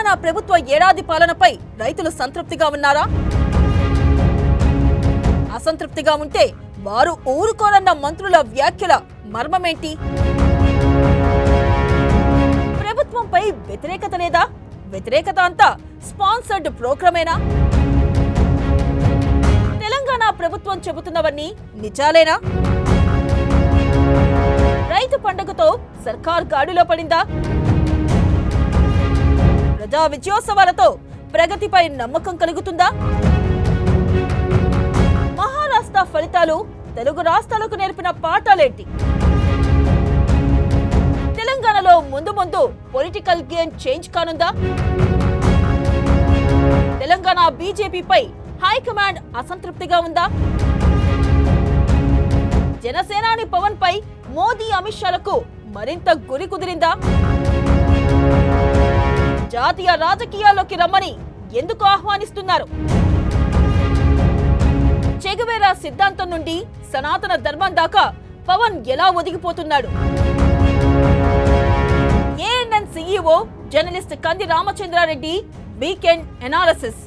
తెలంగాణ ప్రభుత్వ ఏడాది పాలనపై రైతులు సంతృప్తిగా ఉన్నారా? అసంతృప్తిగా ఉంటే వారు ఊరుకోరన్న మంత్రుల వ్యాఖ్యల మర్మమేంటి? ప్రభుత్వంపై వ్యతిరేకత లేదా? వ్యతిరేకత అంతా స్పాన్సర్డ్ ప్రోగ్రామేనా? తెలంగాణ ప్రభుత్వం చెబుతున్నవన్నీ నిజాలేనా? రైతు పండుగతో సర్కార్ గాడిలో పడిందా? ప్రజా విజయోత్సవాలతో ప్రగతిపై నమ్మకం కలుగుతుందా? మహారాష్ట్ర ఫలితాలు తెలుగు రాష్ట్రాలకు నేర్పిన పాఠాలేంటి? తెలంగాణలో ముందు ముందు పొలిటికల్ గేమ్ చేంజ్ కానుందా? తెలంగాణ బీజేపీపై హైకమాండ్ అసంతృప్తిగా ఉందా? జనసేనాని పవన్ పై మోదీ అమిత్ షాలకు మరింత గురి కుదిరిందా? జాతీయ రాజకీయాల్లోకి రమ్మని ఎందుకు ఆహ్వానిస్తున్నారు? చెగువేరా సిద్ధాంతం నుండి సనాతన ధర్మం దాకా పవన్ ఎలా ఒదిగిపోతున్నాడు? ఏఎన్ఎన్ సీఈఓ జర్నలిస్ట్ కంది రామచంద్రారెడ్డి వీకెండ్ ఎనాలిసిస్.